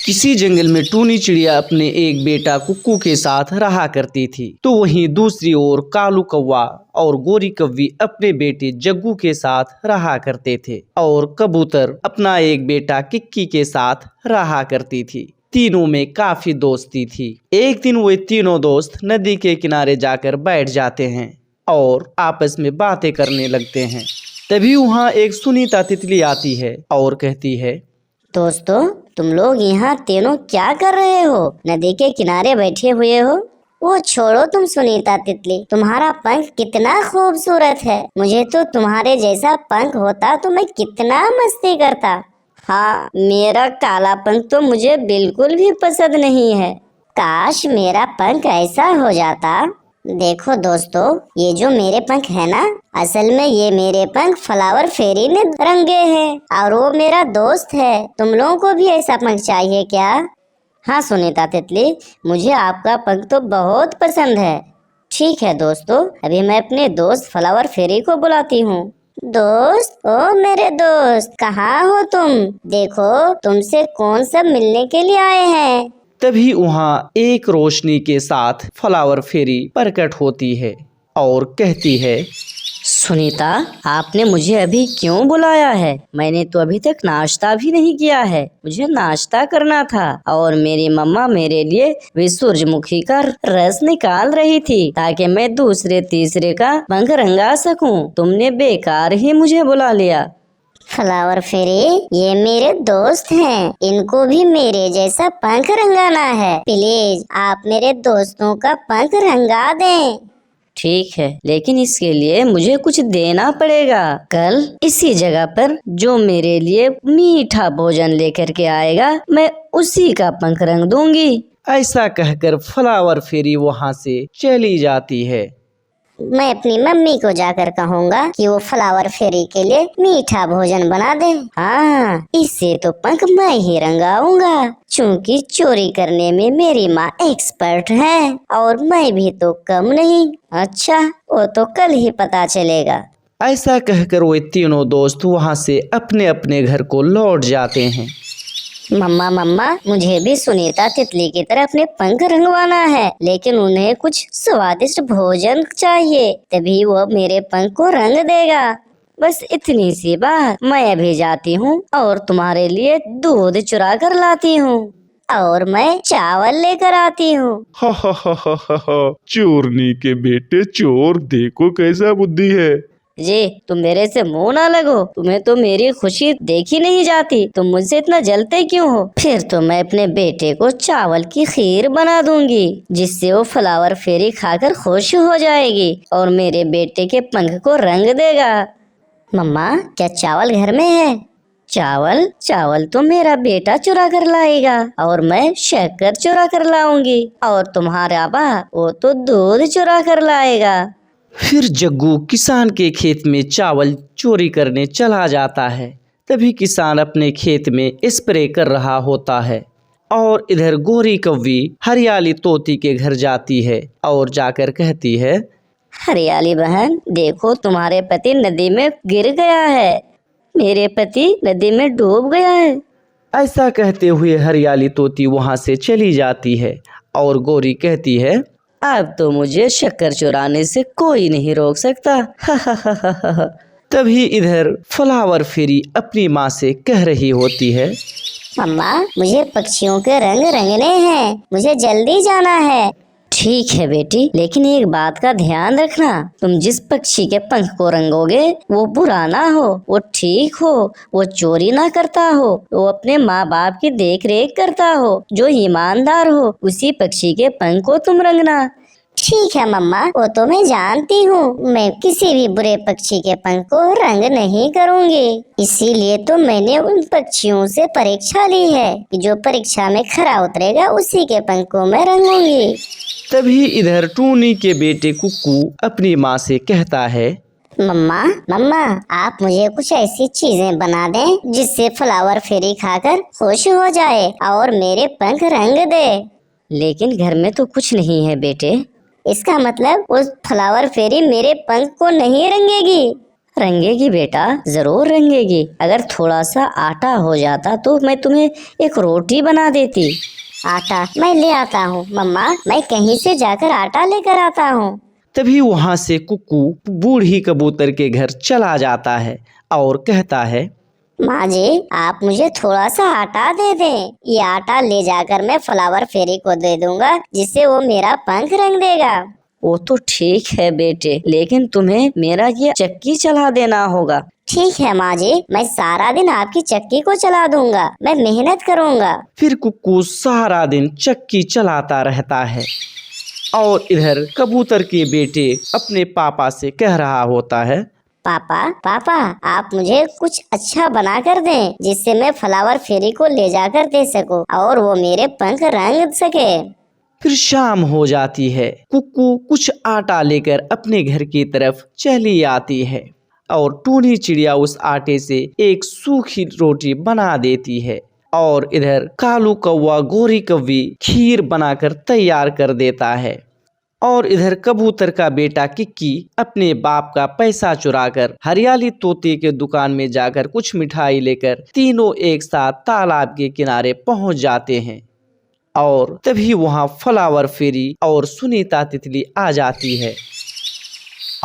इसी जंगल में टूनी चिड़िया अपने एक बेटा कुक्कू के साथ रहा करती थी। तो वहीं दूसरी ओर कालू कौवा और गोरी कौवी अपने बेटे जग्गू के साथ रहा करते थे और कबूतर अपना एक बेटा किक्की के साथ रहा करती थी। तीनों में काफी दोस्ती थी। एक दिन वे तीनों दोस्त नदी के किनारे जाकर बैठ जाते हैं और आपस में बातें करने लगते हैं। तभी वहाँ एक सुनीता तितली आती है और कहती है, दोस्तों, तुम लोग यहाँ तीनों क्या कर रहे हो? नदी के किनारे बैठे हुए हो? वो छोड़ो तुम सुनीता तितली, तुम्हारा पंख कितना खूबसूरत है। मुझे तो तुम्हारे जैसा पंख होता तो मैं कितना मस्ती करता। हाँ, मेरा काला पंख तो मुझे बिल्कुल भी पसंद नहीं है। काश मेरा पंख ऐसा हो जाता। देखो दोस्तों, ये जो मेरे पंख है ना, असल में ये मेरे पंख फ्लावर फेरी ने रंगे हैं और वो मेरा दोस्त है। तुम लोगों को भी ऐसा पंख चाहिए क्या? हाँ सुनीता तितली, मुझे आपका पंख तो बहुत पसंद है। ठीक है दोस्तों, अभी मैं अपने दोस्त फ्लावर फेरी को बुलाती हूँ। दोस्त, ओ मेरे दोस्त, कहाँ हो तुम? देखो, तुमसे कौन सब मिलने के लिए आए हैं। तभी वहाँ एक रोशनी के साथ फ्लावर फेरी प्रकट होती है और कहती है, सुनीता, आपने मुझे अभी क्यों बुलाया है? मैंने तो अभी तक नाश्ता भी नहीं किया है। मुझे नाश्ता करना था और मेरी मम्मा मेरे लिए भी सूरजमुखी का रस निकाल रही थी ताकि मैं दूसरे तीसरे का पंख रंगा सकूं। तुमने बेकार ही मुझे बुला लिया। फ्लावर फेरी, ये मेरे दोस्त हैं, इनको भी मेरे जैसा पंख रंगाना है। प्लीज आप मेरे दोस्तों का पंख रंगा दें। ठीक है, लेकिन इसके लिए मुझे कुछ देना पड़ेगा। कल इसी जगह पर जो मेरे लिए मीठा भोजन लेकर के आएगा, मैं उसी का पंख रंग दूंगी। ऐसा कहकर फ्लावर फेरी वहाँ से चली जाती है। मैं अपनी मम्मी को जाकर कहूँगा कि वो फ्लावर फेरी के लिए मीठा भोजन बना दे। हाँ, इससे तो पंख मैं ही रंगाऊंगा, क्योंकि चोरी करने में मेरी माँ एक्सपर्ट है और मैं भी तो कम नहीं। अच्छा, वो तो कल ही पता चलेगा। ऐसा कहकर वे तीनों दोस्त वहाँ से अपने अपने घर को लौट जाते हैं। मम्मा मम्मा, मुझे भी सुनीता तितली की तरह अपने पंख रंगवाना है, लेकिन उन्हें कुछ स्वादिष्ट भोजन चाहिए, तभी वो मेरे पंख को रंग देगा। बस इतनी सी बात। मैं अभी जाती हूँ और तुम्हारे लिए दूध चुरा कर लाती हूँ और मैं चावल लेकर आती हूँ। हा हा हा हा हा हा, चोरनी के बेटे चोर, देखो कैसा बुद्धि है। जी, तुम मेरे से मुंह ना लगो। तुम्हें तो मेरी खुशी देखी नहीं जाती, तुम मुझसे इतना जलते क्यों हो? फिर तो मैं अपने बेटे को चावल की खीर बना दूंगी, जिससे वो फ्लावर फेरी खाकर खुश हो जाएगी और मेरे बेटे के पंख को रंग देगा। मम्मा, क्या चावल घर में है? चावल तो मेरा बेटा चुरा कर लाएगा और मैं शक्कर चुरा कर लाऊंगी और तुम्हारा बा वो तो दूध चुरा कर लाएगा। फिर जग्गू किसान के खेत में चावल चोरी करने चला जाता है। तभी किसान अपने खेत में स्प्रे कर रहा होता है और इधर गोरी कौवी हरियाली तोती के घर जाती है और जाकर कहती है, हरियाली बहन, देखो तुम्हारे पति नदी में गिर गया है। मेरे पति नदी में डूब गया है। ऐसा कहते हुए हरियाली तोती वहाँ से चली जाती है और गोरी कहती है, अब तो मुझे शक्कर चुराने से कोई नहीं रोक सकता। तभी इधर फ्लावर फेरी अपनी माँ से कह रही होती है, मम्मा, मुझे पक्षियों के रंग रंगने हैं, मुझे जल्दी जाना है। ठीक है बेटी, लेकिन एक बात का ध्यान रखना, तुम जिस पक्षी के पंख को रंगोगे वो बुरा ना हो, वो ठीक हो, वो चोरी ना करता हो, वो अपने माँ बाप की देख रेख करता हो, जो ईमानदार हो, उसी पक्षी के पंख को तुम रंगना। ठीक है मम्मा, वो तो मैं जानती हूँ। मैं किसी भी बुरे पक्षी के पंख को रंग नहीं करूँगी, इसीलिए तो मैंने उन पक्षियों से परीक्षा ली है कि जो परीक्षा में खरा उतरेगा उसी के पंख को मैं रंगूंगी। तभी इधर टूनी के बेटे कुक्कू अपनी माँ से कहता है, मम्मा, आप मुझे कुछ ऐसी चीजें बना दें जिससे फ्लावर फेरी खाकर खुश हो जाए और मेरे पंख रंग दे। लेकिन घर में तो कुछ नहीं है बेटे। इसका मतलब उस फ्लावर फेरी मेरे पंख को नहीं रंगेगी? रंगेगी बेटा, जरूर रंगेगी। अगर थोड़ा सा आटा हो जाता तो मैं तुम्हें एक रोटी बना देती। आटा मैं ले आता हूँ मम्मा, मैं कहीं से जाकर आटा लेकर आता हूँ। तभी वहां से कुक्कू बूढ़ी कबूतर के घर चला जाता है और कहता है, माँ जी, आप मुझे थोड़ा सा आटा दे दें। ये आटा ले जाकर मैं फ्लावर फेरी को दे दूंगा, जिससे वो मेरा पंख रंग देगा। वो तो ठीक है बेटे, लेकिन तुम्हें मेरा ये चक्की चला देना होगा। ठीक है माँ जी, मैं सारा दिन आपकी चक्की को चला दूंगा, मैं मेहनत करूंगा। फिर कुक्कू सारा दिन चक्की चलाता रहता है और इधर कबूतर के बेटे अपने पापा से कह रहा होता है, पापा पापा, आप मुझे कुछ अच्छा बना कर दें, जिससे मैं फ्लावर फेरी को ले जाकर दे सकूं और वो मेरे पंख रंग सके। फिर शाम हो जाती है। कुक्कू कुछ आटा लेकर अपने घर की तरफ चली आती है और टूनी चिड़िया उस आटे से एक सूखी रोटी बना देती है और इधर कालू कौवा गोरी कौवी खीर बनाकर तैयार कर देता है और इधर कबूतर का बेटा किक्की अपने बाप का पैसा चुराकर हरियाली तोते के दुकान में जाकर कुछ मिठाई लेकर तीनों एक साथ तालाब के किनारे पहुंच जाते हैं और तभी वहां फ्लावर फेरी और सुनीता तितली आ जाती है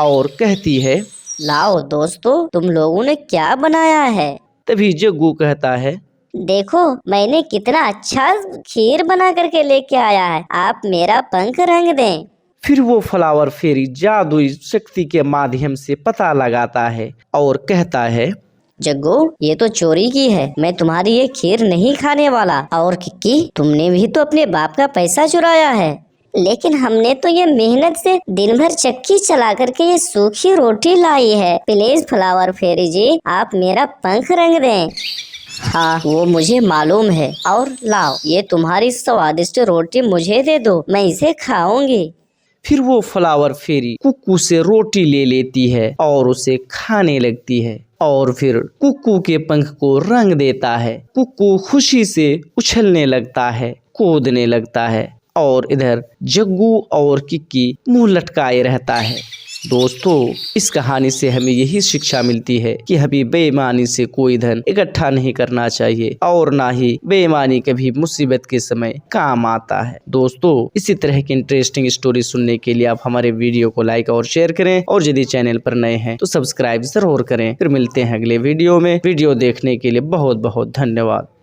और कहती है, लाओ दोस्तों, तुम लोगों ने क्या बनाया है? तभी जग्गू कहता है, देखो मैंने कितना अच्छा खीर बना करके लेके आया है, आप मेरा पंख रंग दें। फिर वो फ्लावर फेरी जादुई शक्ति के माध्यम से पता लगाता है और कहता है, जग्गू, ये तो चोरी की है, मैं तुम्हारी ये खीर नहीं खाने वाला। और किक्की, तुमने भी तो अपने बाप का पैसा चुराया है। लेकिन हमने तो ये मेहनत से दिन भर चक्की चला करके ये सूखी रोटी लाई है। प्लीज फ्लावर फेरी जी, आप मेरा पंख रंग दें। हाँ, वो मुझे मालूम है। और लाओ, ये तुम्हारी स्वादिष्ट रोटी मुझे दे दो, मैं इसे खाऊंगी। फिर वो फ्लावर फेरी कुक्कू से रोटी ले लेती है और उसे खाने लगती है और फिर कुक्कू के पंख को रंग देता है। कुक्कू खुशी से उछलने लगता है, कूदने लगता है और इधर जग्गू और किक्की मुंह लटकाए रहता है। दोस्तों, इस कहानी से हमें यही शिक्षा मिलती है कि हमें बेईमानी से कोई धन इकट्ठा नहीं करना चाहिए और ना ही बेईमानी कभी मुसीबत के समय काम आता है। दोस्तों, इसी तरह की इंटरेस्टिंग स्टोरी सुनने के लिए आप हमारे वीडियो को लाइक और शेयर करें और यदि चैनल पर नए हैं तो सब्सक्राइब जरूर करें। फिर मिलते हैं अगले वीडियो में। वीडियो देखने के लिए बहुत बहुत धन्यवाद।